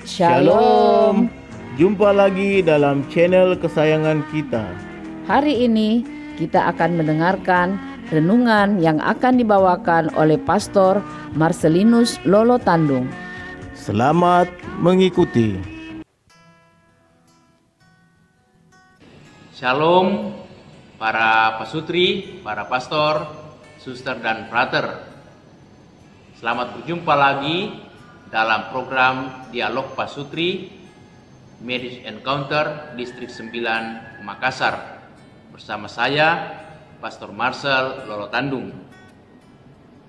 Shalom. Jumpa lagi dalam channel kesayangan kita. Hari ini kita akan mendengarkan renungan yang akan dibawakan oleh Pastor Marcelinus Lolo Tandung. Selamat mengikuti. Shalom para pasutri, para pastor, suster dan frater. Selamat berjumpa lagi dalam program Dialog Pasutri Marriage Encounter Distrik 9 Makassar bersama saya Pastor Marcel Lolo Tandung.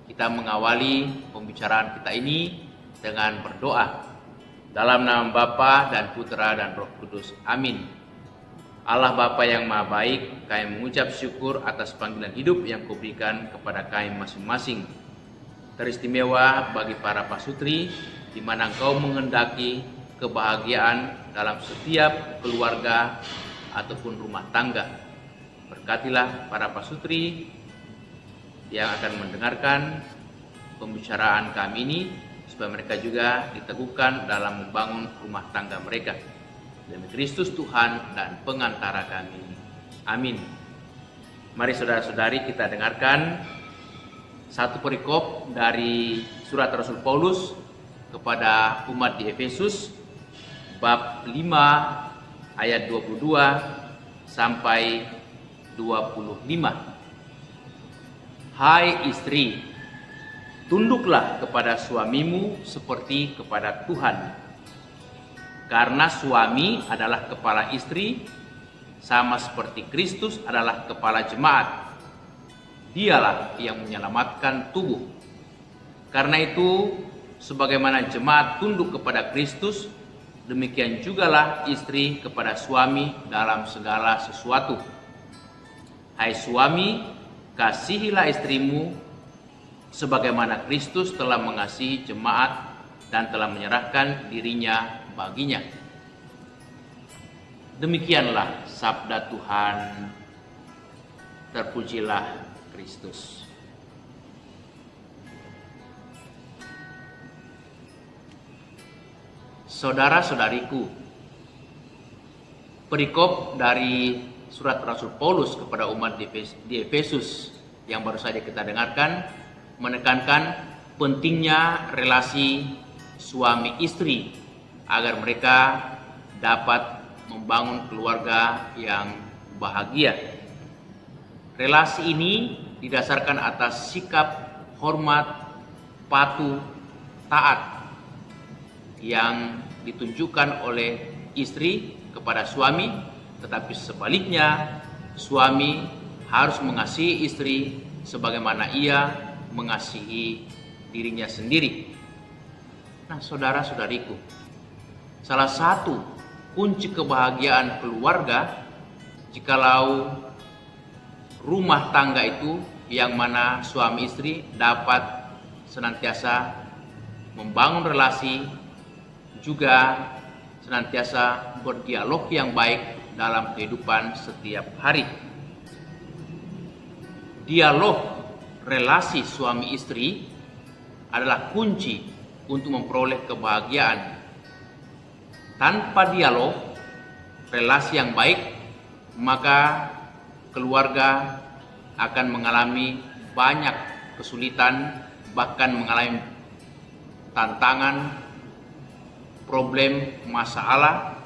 Kita mengawali pembicaraan kita ini dengan berdoa dalam nama Bapa dan Putra dan Roh Kudus. Amin. Allah Bapa yang Maha Baik, kami mengucap syukur atas panggilan hidup yang Kau berikan kepada kami masing-masing. Teristimewa bagi para pasutri, di mana Engkau menghendaki kebahagiaan dalam setiap keluarga ataupun rumah tangga. Berkatilah para pasutri yang akan mendengarkan pembicaraan kami ini, supaya mereka juga diteguhkan dalam membangun rumah tangga mereka. Demi Kristus Tuhan dan pengantara kami. Amin. Mari saudara-saudari kita dengarkan satu perikop dari surat Rasul Paulus kepada umat di Efesus bab 5 ayat 22 sampai 25. Hai istri, tunduklah kepada suamimu seperti kepada Tuhan. Karena suami adalah kepala istri, sama seperti Kristus adalah kepala jemaat. Dialah yang menyelamatkan tubuh. Karena itu, sebagaimana jemaat tunduk kepada Kristus, demikian jugalah istri kepada suami dalam segala sesuatu. Hai suami, kasihilah istrimu sebagaimana Kristus telah mengasihi jemaat dan telah menyerahkan dirinya baginya. Demikianlah sabda Tuhan. Terpujilah Kristus. Saudara-saudariku, perikop dari surat Rasul Paulus kepada umat di Efesus yang baru saja kita dengarkan menekankan pentingnya relasi suami istri agar mereka dapat membangun keluarga yang bahagia. Relasi ini didasarkan atas sikap hormat, patuh, taat yang ditunjukkan oleh istri kepada suami, tetapi sebaliknya suami harus mengasihi istri sebagaimana ia mengasihi dirinya sendiri. Nah, saudara-saudariku, salah satu kunci kebahagiaan keluarga jikalau rumah tangga itu yang mana suami istri dapat senantiasa membangun relasi, juga senantiasa berdialog yang baik dalam kehidupan setiap hari. Dialog relasi suami istri adalah kunci untuk memperoleh kebahagiaan. Tanpa dialog relasi yang baik, maka keluarga akan mengalami banyak kesulitan, bahkan mengalami tantangan, problem, masalah,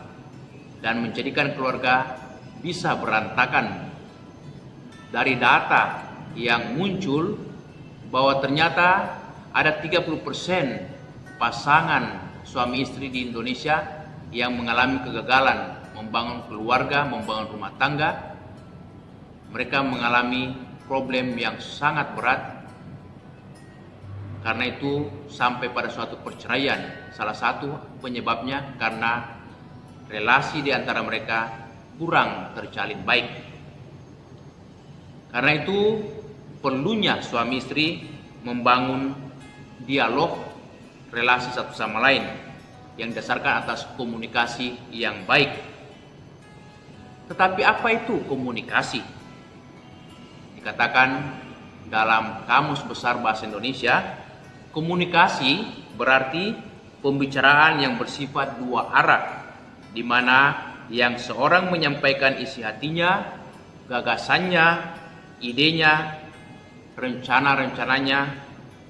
dan menjadikan keluarga bisa berantakan. Dari data yang muncul bahwa ternyata ada 30% pasangan suami istri di Indonesia yang mengalami kegagalan membangun keluarga, membangun rumah tangga. Mereka mengalami problem yang sangat berat. Karena itu sampai pada suatu perceraian. Salah satu penyebabnya karena relasi di antara mereka kurang terjalin baik. Karena itu perlunya suami istri membangun dialog relasi satu sama lain yang didasarkan atas komunikasi yang baik. Tetapi apa itu komunikasi? Dikatakan dalam Kamus Besar Bahasa Indonesia, komunikasi berarti pembicaraan yang bersifat dua arah, di mana yang seorang menyampaikan isi hatinya, gagasannya, idenya, rencana-rencananya,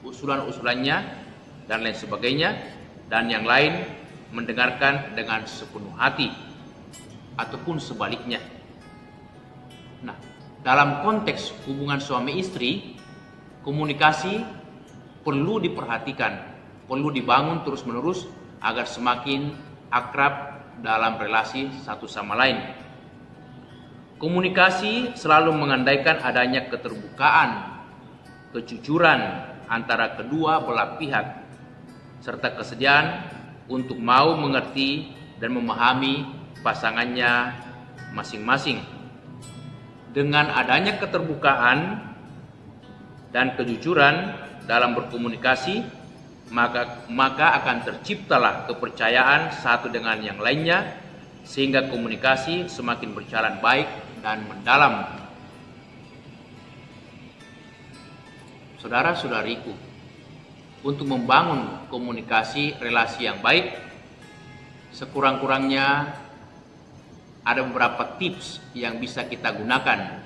usulan-usulannya, dan lain sebagainya, dan yang lain mendengarkan dengan sepenuh hati, ataupun sebaliknya. Nah, dalam konteks hubungan suami istri, komunikasi perlu diperhatikan, perlu dibangun terus-menerus agar semakin akrab dalam relasi satu sama lain. Komunikasi selalu mengandaikan adanya keterbukaan, kejujuran antara kedua belah pihak, serta kesediaan untuk mau mengerti dan memahami pasangannya masing-masing. Dengan adanya keterbukaan dan kejujuran dalam berkomunikasi, maka akan terciptalah kepercayaan satu dengan yang lainnya, sehingga komunikasi semakin berjalan baik dan mendalam. Saudara-saudariku, untuk membangun komunikasi relasi yang baik, sekurang-kurangnya ada beberapa tips yang bisa kita gunakan.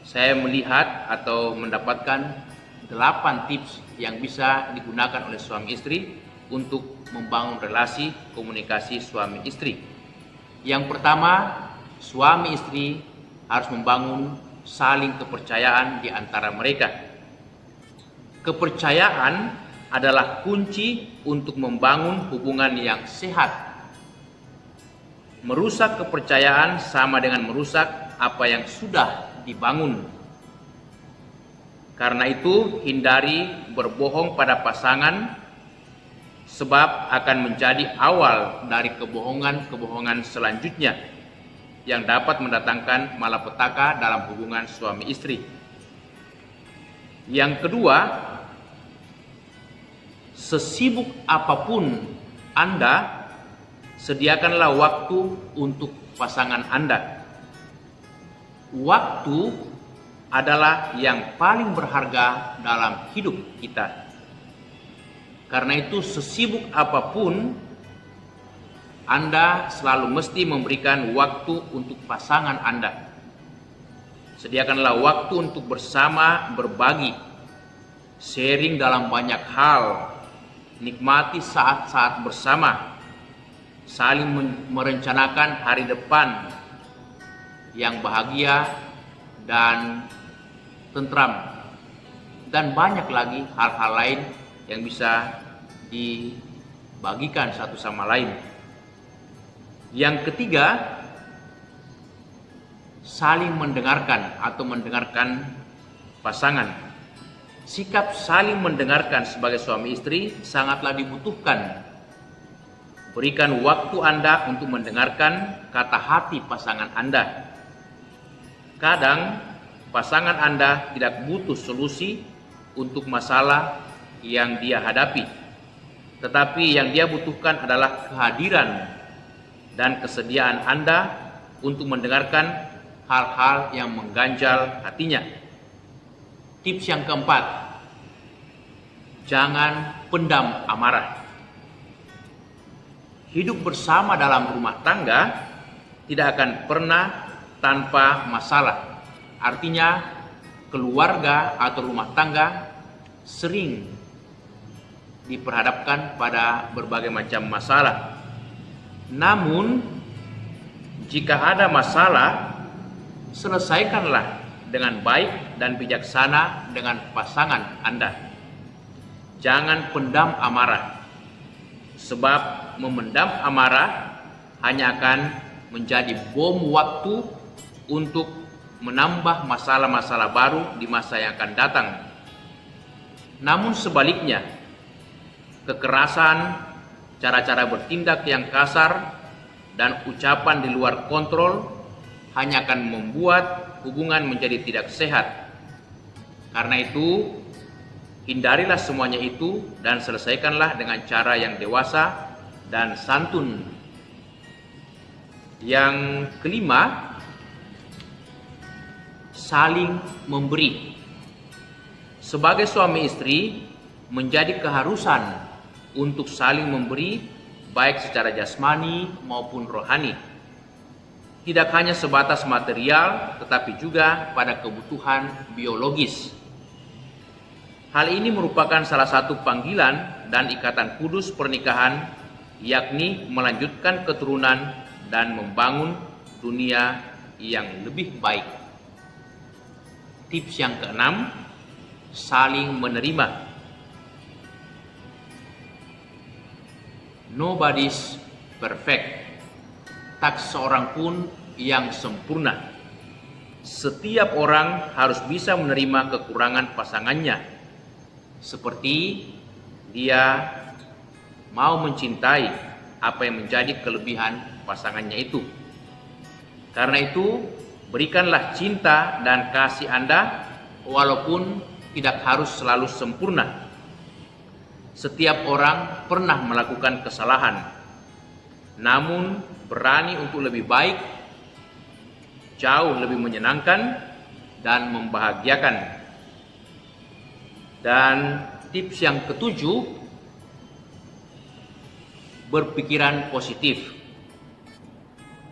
Saya melihat atau mendapatkan 8 tips yang bisa digunakan oleh suami istri untuk membangun relasi komunikasi suami istri. Yang pertama, suami istri harus membangun saling kepercayaan di antara mereka. Kepercayaan adalah kunci untuk membangun hubungan yang sehat. Merusak kepercayaan sama dengan merusak apa yang sudah dibangun. Karena itu, hindari berbohong pada pasangan, sebab akan menjadi awal dari kebohongan-kebohongan selanjutnya yang dapat mendatangkan malapetaka dalam hubungan suami istri. Yang kedua, sesibuk apapun Anda, sediakanlah waktu untuk pasangan Anda. Waktu adalah yang paling berharga dalam hidup kita. Karena itu, sesibuk apapun Anda selalu mesti memberikan waktu untuk pasangan Anda. Sediakanlah waktu untuk bersama, berbagi, sharing dalam banyak hal, nikmati saat-saat bersama, saling merencanakan hari depan yang bahagia dan tentram, dan banyak lagi hal-hal lain yang bisa dibagikan satu sama lain. Yang ketiga, saling mendengarkan atau mendengarkan pasangan. Sikap saling mendengarkan sebagai suami istri sangatlah dibutuhkan. Berikan waktu Anda untuk mendengarkan kata hati pasangan Anda. Kadang pasangan Anda tidak butuh solusi untuk masalah yang dia hadapi, tetapi yang dia butuhkan adalah kehadiran dan kesediaan Anda untuk mendengarkan hal-hal yang mengganjal hatinya. Tips yang keempat, jangan pendam amarah. Hidup bersama dalam rumah tangga tidak akan pernah tanpa masalah. Artinya, keluarga atau rumah tangga sering diperhadapkan pada berbagai macam masalah. Namun, jika ada masalah, selesaikanlah dengan baik dan bijaksana dengan pasangan Anda. Jangan pendam amarah, sebab memendam amarah hanya akan menjadi bom waktu untuk menambah masalah-masalah baru di masa yang akan datang. Namun sebaliknya, kekerasan, cara-cara bertindak yang kasar, dan ucapan di luar kontrol hanya akan membuat hubungan menjadi tidak sehat. Karena itu, hindarilah semuanya itu dan selesaikanlah dengan cara yang dewasa dan santun. Yang kelima, saling memberi. Sebagai suami istri, menjadi keharusan untuk saling memberi, baik secara jasmani maupun rohani. Tidak hanya sebatas material, tetapi juga pada kebutuhan biologis. Hal ini merupakan salah satu panggilan dan ikatan kudus pernikahan, yakni melanjutkan keturunan dan membangun dunia yang lebih baik. Tips yang keenam, saling menerima. Nobody's perfect. Tak seorang pun yang sempurna. Setiap orang harus bisa menerima kekurangan pasangannya, seperti dia mau mencintai apa yang menjadi kelebihan pasangannya itu. Karena itu, berikanlah cinta dan kasih Anda walaupun tidak harus selalu sempurna. Setiap orang pernah melakukan kesalahan, namun berani untuk lebih baik, jauh lebih menyenangkan dan membahagiakan. Dan tips yang ketujuh, berpikiran positif.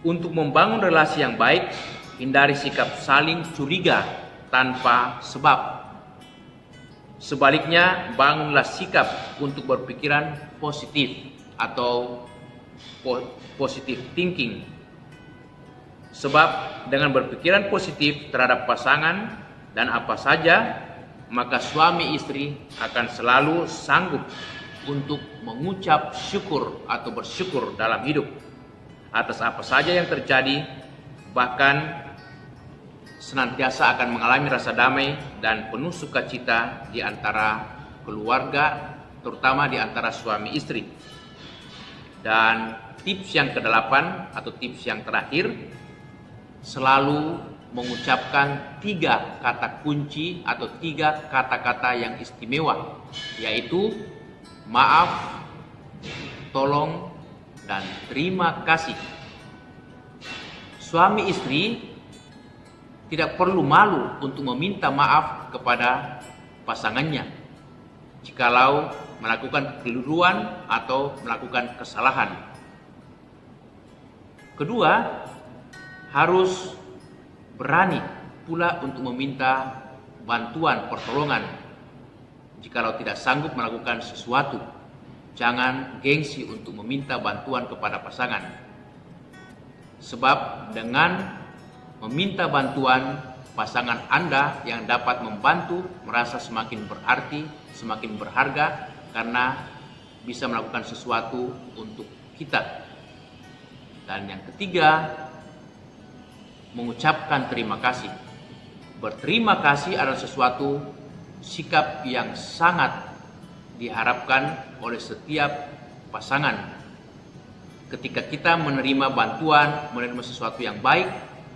Untuk membangun relasi yang baik, hindari sikap saling curiga tanpa sebab. Sebaliknya, bangunlah sikap untuk berpikiran positif atau positive thinking. Sebab dengan berpikiran positif terhadap pasangan dan apa saja, maka suami istri akan selalu sanggup untuk mengucap syukur atau bersyukur dalam hidup atas apa saja yang terjadi, bahkan senantiasa akan mengalami rasa damai dan penuh sukacita di antara keluarga, terutama di antara suami istri. Dan tips yang kedelapan atau tips yang terakhir, selalu mengucapkan 3 kata kunci atau 3 kata-kata yang istimewa, yaitu maaf, tolong, dan terima kasih. Suami istri tidak perlu malu untuk meminta maaf kepada pasangannya jikalau melakukan kekeliruan atau melakukan kesalahan. Kedua, harus berani pula untuk meminta bantuan, pertolongan jikalau tidak sanggup melakukan sesuatu. Jangan gengsi untuk meminta bantuan kepada pasangan. Sebab dengan meminta bantuan, pasangan Anda yang dapat membantu merasa semakin berarti, semakin berharga karena bisa melakukan sesuatu untuk kita. Dan yang ketiga, mengucapkan terima kasih. Berterima kasih adalah sesuatu sikap yang sangat diharapkan oleh setiap pasangan. Ketika kita menerima bantuan, menerima sesuatu yang baik,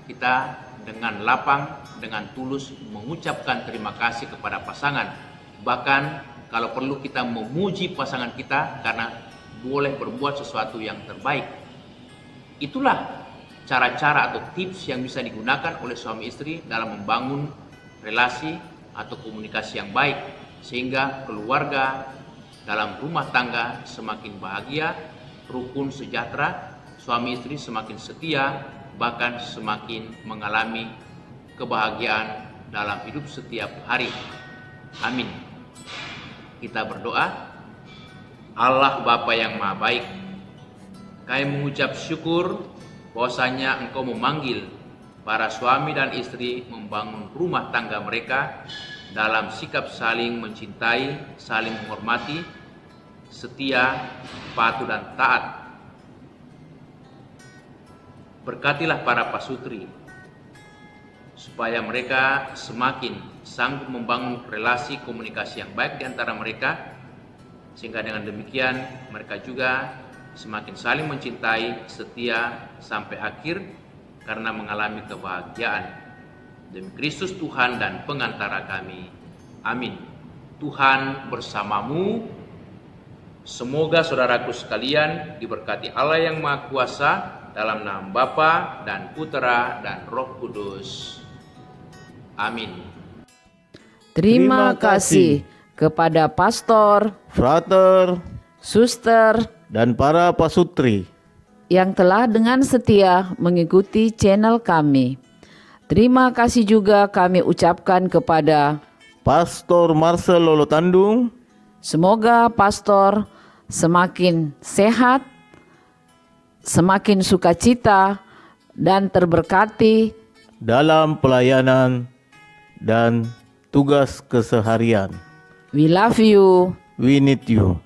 kita dengan lapang, dengan tulus mengucapkan terima kasih kepada pasangan. Bahkan kalau perlu kita memuji pasangan kita karena boleh berbuat sesuatu yang terbaik. Itulah cara-cara atau tips yang bisa digunakan oleh suami istri dalam membangun relasi atau komunikasi yang baik, sehingga keluarga dalam rumah tangga semakin bahagia, rukun, sejahtera, suami istri semakin setia, bahkan semakin mengalami kebahagiaan dalam hidup setiap hari. Amin. Kita berdoa. Allah Bapa yang Maha Baik, kami mengucap syukur bahwasanya Engkau memanggil para suami dan istri membangun rumah tangga mereka dalam sikap saling mencintai, saling menghormati, setia, patuh dan taat. Berkatilah para pasutri supaya mereka semakin sanggup membangun relasi komunikasi yang baik di antara mereka, sehingga dengan demikian mereka juga semakin saling mencintai, setia sampai akhir karena mengalami kebahagiaan. Demi Kristus Tuhan dan pengantara kami. Amin. Tuhan bersamamu. Semoga saudaraku sekalian diberkati Allah yang Maha Kuasa dalam nama Bapa dan Putera dan Roh Kudus. Amin. Terima kasih kepada Pastor, Frater, suster, dan para pasutri yang telah dengan setia mengikuti channel kami. Terima kasih juga kami ucapkan kepada Pastor Marcel Lolotandung, semoga pastor semakin sehat, semakin sukacita, dan terberkati. dalam pelayanan dan tugas keseharian. We love you. We need you.